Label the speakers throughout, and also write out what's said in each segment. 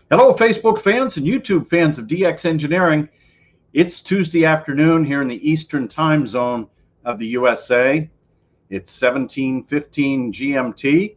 Speaker 1: Hello, Facebook fans and YouTube fans of DX Engineering. It's Tuesday afternoon here in the Eastern time zone of the USA. It's 17:15 GMT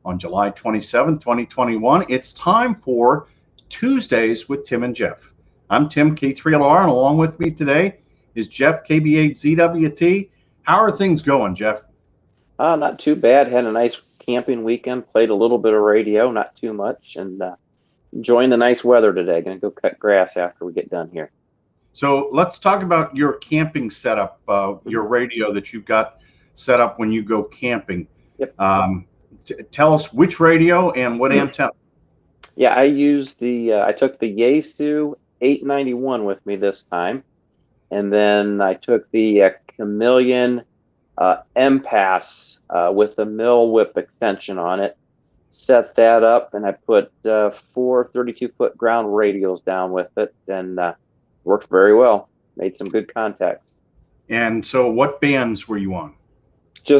Speaker 1: on July 27, 2021. It's time for Tuesdays with Tim and Jeff. I'm Tim, K3LR, and along with me today is Jeff, KB8ZWT. How are things going, Jeff?
Speaker 2: Not too bad. Had a nice camping weekend. Played a little bit of radio, not too much, and enjoying the nice weather today. Gonna go cut grass after we get done here.
Speaker 1: So let's talk about your camping setup, your radio that you've got set up when you go camping.
Speaker 2: Yep.
Speaker 1: Tell us which radio and what antenna.
Speaker 2: Yeah, I took the Yaesu 891 with me this time, and then I took the Chameleon M-Pass with the mill whip extension on it. Set that up, and I put 4 32-foot ground radios down with it, and worked very well. Made some good contacts.
Speaker 1: And so what bands were you on?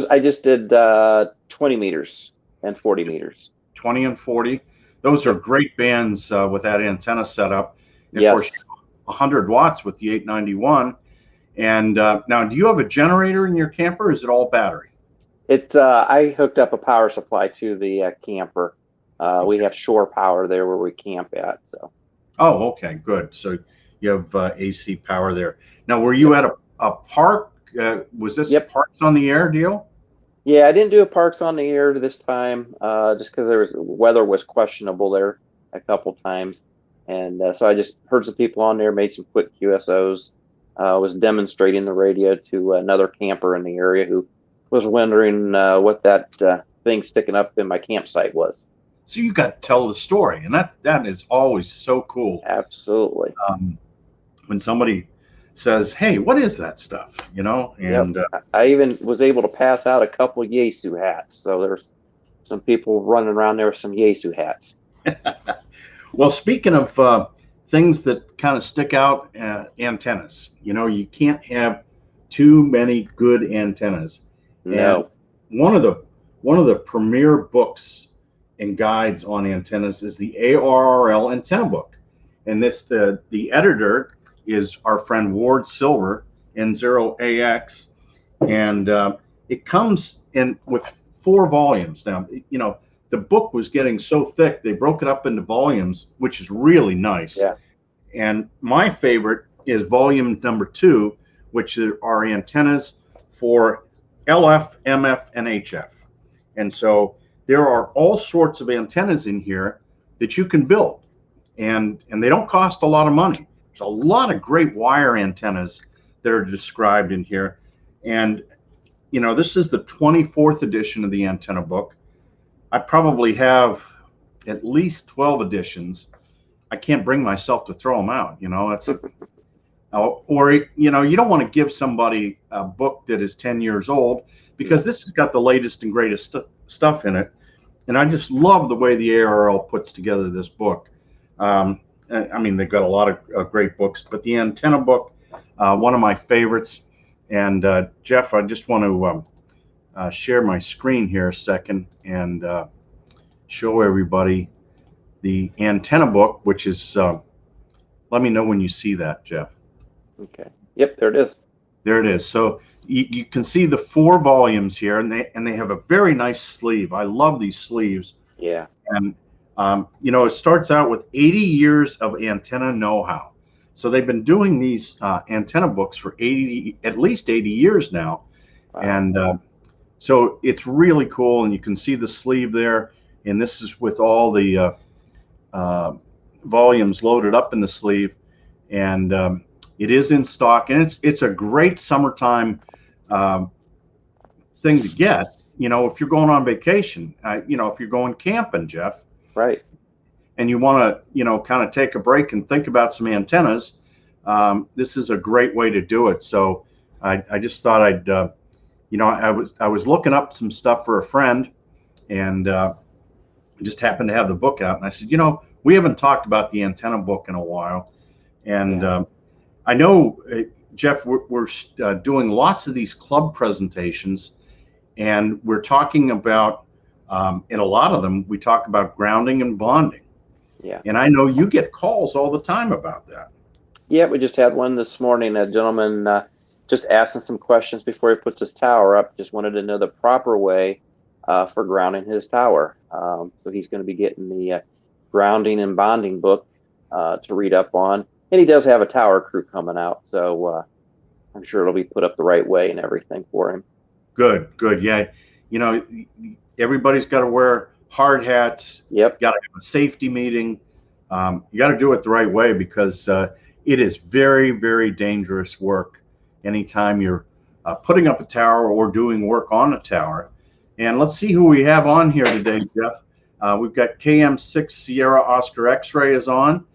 Speaker 2: I just did 20 meters and 40 meters.
Speaker 1: 20 and 40. Those are great bands with that antenna setup. And
Speaker 2: Yes.
Speaker 1: of course, 100 watts with the 891. And now, do you have a generator in your camper, or is it all battery?
Speaker 2: I hooked up a power supply to the camper. We have shore power there where we camp at. So.
Speaker 1: Oh, okay, good. So you have AC power there. Now, were you at a park? Was this a Parks on the Air deal?
Speaker 2: Yeah, I didn't do a Parks on the Air this time, just because weather was questionable there a couple times, and so I just heard some people on there, made some quick QSOs, was demonstrating the radio to another camper in the area who was wondering what that thing sticking up in my campsite was.
Speaker 1: So you got to tell the story, and that is always so cool.
Speaker 2: Absolutely.
Speaker 1: When somebody says, "Hey, what is that stuff?" You know, and
Speaker 2: I even was able to pass out a couple of Yaesu hats. So there's some people running around there with some Yaesu hats.
Speaker 1: Well, speaking of things that kind of stick out, antennas. You know, you can't have too many good antennas.
Speaker 2: No.
Speaker 1: And one of the premier books and guides on antennas is the ARRL antenna book, and the editor is our friend Ward Silver, N0AX, and it comes in with 4 volumes. Now, you know, the book was getting so thick, they broke it up into volumes, which is really nice.
Speaker 2: Yeah.
Speaker 1: And my favorite is volume number 2, which are antennas for LF, MF, and HF. And so there are all sorts of antennas in here that you can build, and they don't cost a lot of money. There's a lot of great wire antennas that are described in here. And, you know, this is the 24th edition of the antenna book. I probably have at least 12 editions. I can't bring myself to throw them out. You know, it's or, you know, you don't want to give somebody a book that is 10 years old, because this has got the latest and greatest stuff in it. And I just love the way the ARRL puts together this book. I mean, they've got a lot of great books, but the antenna book, one of my favorites. And Jeff, I just want to share my screen here a second and show everybody the antenna book, which is, let me know when you see that, Jeff.
Speaker 2: Okay. Yep, there it is.
Speaker 1: There it is. So you can see the 4 volumes here, and they have a very nice sleeve. I love these sleeves.
Speaker 2: Yeah.
Speaker 1: And you know, it starts out with 80 years of antenna know-how. So they've been doing these antenna books for at least 80 years now. Wow. And so it's really cool, and you can see the sleeve there. And this is with all the volumes loaded up in the sleeve, and it is in stock, and it's a great summertime thing to get. You know, if you're going on vacation, you know, if you're going camping, Jeff.
Speaker 2: Right.
Speaker 1: And you want to, you know, kind of take a break and think about some antennas, this is a great way to do it. So I just thought I'd, you know, I was looking up some stuff for a friend, and just happened to have the book out. And I said, you know, we haven't talked about the antenna book in a while. And I know, Jeff, we're doing lots of these club presentations, and we're talking about, in a lot of them, we talk about grounding and bonding.
Speaker 2: Yeah.
Speaker 1: And I know you get calls all the time about that.
Speaker 2: Yeah, we just had one this morning. A gentleman just asking some questions before he puts his tower up. Just wanted to know the proper way for grounding his tower. So he's going to be getting the grounding and bonding book to read up on. And he does have a tower crew coming out, so I'm sure it'll be put up the right way and everything for him.
Speaker 1: Good, good. Yeah. You know, everybody's got to wear hard hats.
Speaker 2: Yep.
Speaker 1: Got to have a safety meeting. You got to do it the right way, because it is very, very dangerous work anytime you're putting up a tower or doing work on a tower. And let's see who we have on here today, Jeff. We've got KM6 Sierra Oscar X-Ray is on,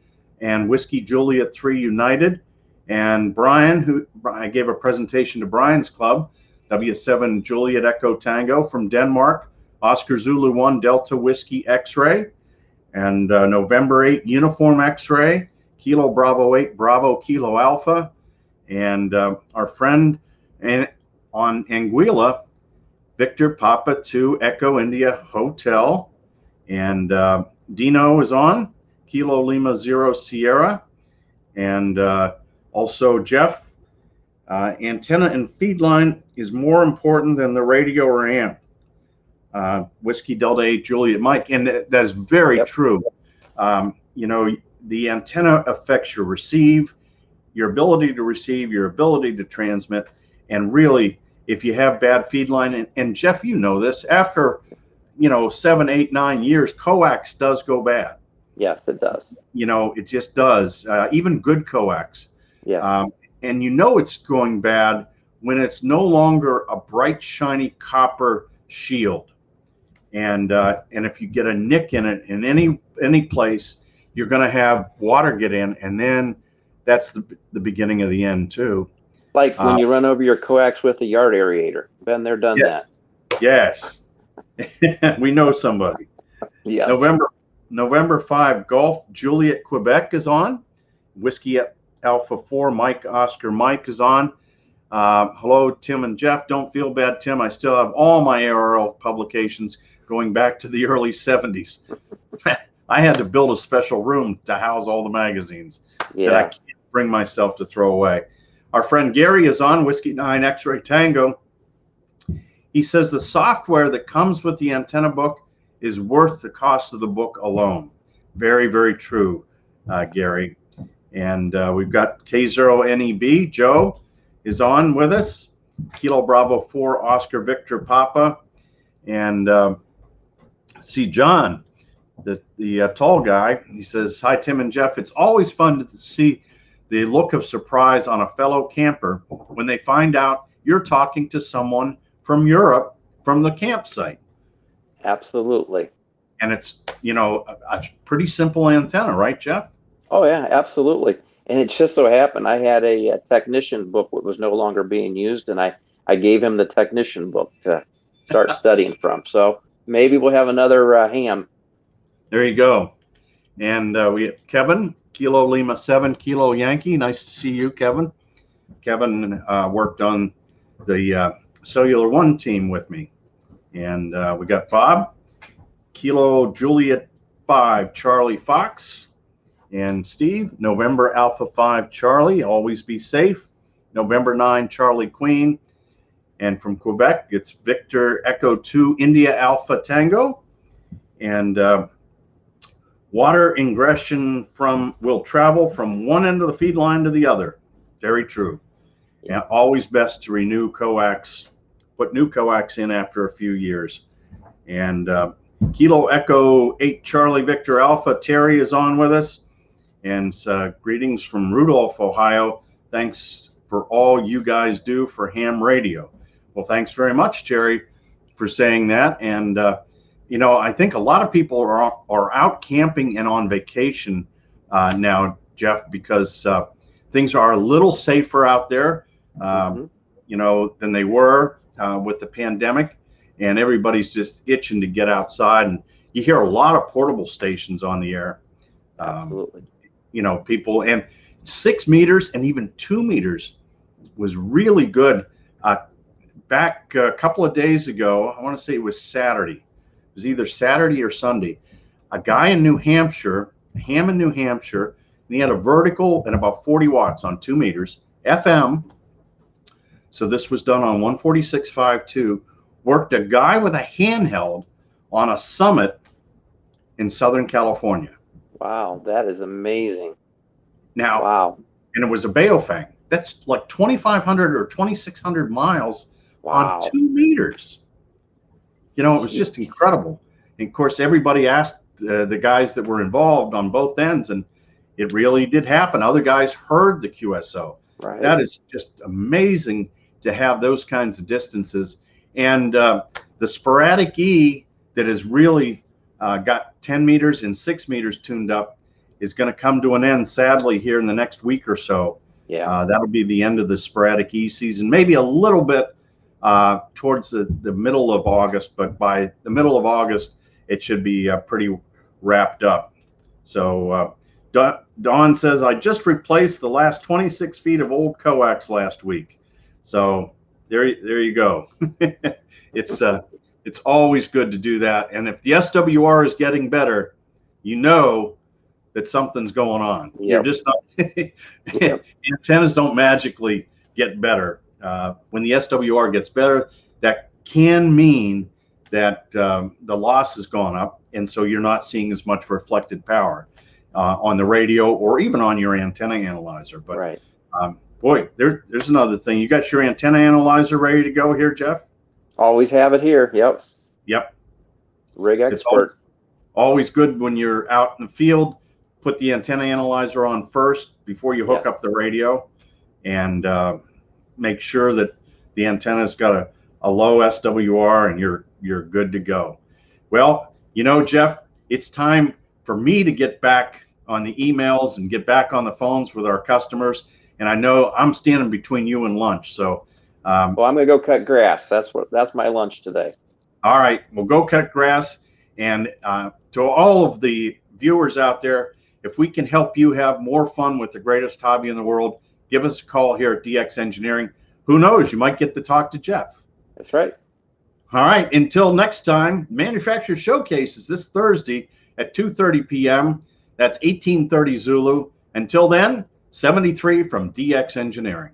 Speaker 1: and Whiskey Juliet 3 United. And Brian, who I gave a presentation to Brian's club, W7 Juliet Echo Tango from Denmark, Oscar Zulu 1 Delta Whiskey X-Ray, and November 8 Uniform X-Ray, Kilo Bravo 8 Bravo Kilo Alpha, and our friend on Anguilla, Victor Papa 2 Echo India Hotel, and Dino is on, Kilo Lima 0 Sierra, and also Jeff. Antenna and feed line is more important than the radio or amp. Whiskey Delta 8 Juliet Mike, and that is very true. You know, the antenna affects your ability to receive, your ability to transmit, and really, if you have bad feed line, and Jeff, you know this, after 7, 8, 9 years, coax does go bad.
Speaker 2: Yes, it does.
Speaker 1: You know, it just does. Even good coax.
Speaker 2: Yeah.
Speaker 1: And you know it's going bad when it's no longer a bright, shiny copper shield. And if you get a nick in it in any place, you're going to have water get in, and then that's the beginning of the end too.
Speaker 2: Like when you run over your coax with a yard aerator. Been there, done that.
Speaker 1: Yes. We know somebody.
Speaker 2: Yes.
Speaker 1: November 5 Golf Juliet Quebec is on. Whiskey Alpha 4 Mike Oscar Mike is on. Hello, Tim and Jeff. Don't feel bad, Tim. I still have all my ARL publications going back to the early 70s. I had to build a special room to house all the magazines that I can't bring myself to throw away. Our friend Gary is on, Whiskey 9 X-Ray Tango. He says the software that comes with the antenna book is worth the cost of the book alone. Very, very true, Gary. And we've got K0NEB, Joe is on with us. Kilo Bravo 4 Oscar Victor Papa. And see John, the tall guy, he says, hi, Tim and Jeff. It's always fun to see the look of surprise on a fellow camper when they find out you're talking to someone from Europe from the campsite.
Speaker 2: Absolutely.
Speaker 1: And it's, a pretty simple antenna, right, Jeff?
Speaker 2: Oh, yeah, absolutely. And it just so happened I had a technician book that was no longer being used, and I gave him the technician book to start studying from. So maybe we'll have another ham.
Speaker 1: There you go. And we have Kevin, Kilo Lima 7 Kilo Yankee. Nice to see you, Kevin. Kevin worked on the Cellular One team with me. And we got Bob, Kilo Juliet 5 Charlie Fox. And Steve, November Alpha 5 Charlie, always be safe. November 9 Charlie Queen. And from Quebec, it's Victor Echo 2 India Alpha Tango. And water ingression will travel from one end of the feed line to the other. Very true. And always best to renew coax, put new coax in after a few years. And Kilo Echo 8 Charlie Victor Alpha, Terry is on with us. And greetings from Rudolph, Ohio. Thanks for all you guys do for ham radio. Well, thanks very much, Terry, for saying that. And, I think a lot of people are out camping and on vacation now, Jeff, because things are a little safer out there, than they were with the pandemic. And everybody's just itching to get outside. And you hear a lot of portable stations on the air.
Speaker 2: Absolutely.
Speaker 1: People, and 6 meters and even 2 meters was really good. Back a couple of days ago, I want to say it was Saturday. It was either Saturday or Sunday. A guy in New Hampshire Hammond, New Hampshire, and he had a vertical and about 40 watts on 2 meters, FM. So this was done on 146.52. Worked a guy with a handheld on a summit in Southern California.
Speaker 2: Wow, that is amazing.
Speaker 1: Now,
Speaker 2: wow.
Speaker 1: And it was a Baofeng. That's like 2,500 or 2,600 miles
Speaker 2: wow.
Speaker 1: on 2 meters. You know, it was just incredible. And of course, everybody asked the guys that were involved on both ends, and it really did happen. Other guys heard the QSO.
Speaker 2: Right.
Speaker 1: That is just amazing to have those kinds of distances. And the sporadic E that has really got 10 meters and 6 meters tuned up is going to come to an end, sadly, here in the next week or so.
Speaker 2: Yeah.
Speaker 1: That'll be the end of the sporadic E season, maybe a little bit towards the middle of August, but by the middle of August, it should be pretty wrapped up. So Dawn says, I just replaced the last 26 feet of old coax last week. So there you go. It's always good to do that. And if the SWR is getting better, you know that something's going on.
Speaker 2: Yep.
Speaker 1: You're just not, antennas don't magically get better. When the SWR gets better, that can mean that the loss has gone up, and so you're not seeing as much reflected power on the radio or even on your antenna analyzer. But
Speaker 2: right.
Speaker 1: Boy, there's another thing. You got your antenna analyzer ready to go here, Jeff?
Speaker 2: Always have it here. Yep. Rig expert.
Speaker 1: Always good when you're out in the field. Put the antenna analyzer on first before you hook up the radio, and make sure that the antenna's got a low SWR, and you're good to go. Well, you know, Jeff, it's time for me to get back on the emails and get back on the phones with our customers. And I know I'm standing between you and lunch, so
Speaker 2: well, I'm gonna go cut grass. That's my lunch today.
Speaker 1: All right, we'll go cut grass. And to all of the viewers out there, if we can help you have more fun with the greatest hobby in the world, give us a call here at DX Engineering. Who knows, you might get to talk to Jeff.
Speaker 2: That's right.
Speaker 1: All right, until next time, Manufacturer Showcase is this Thursday at 2:30 p.m. That's 1830 Zulu. Until then, 73 from DX Engineering.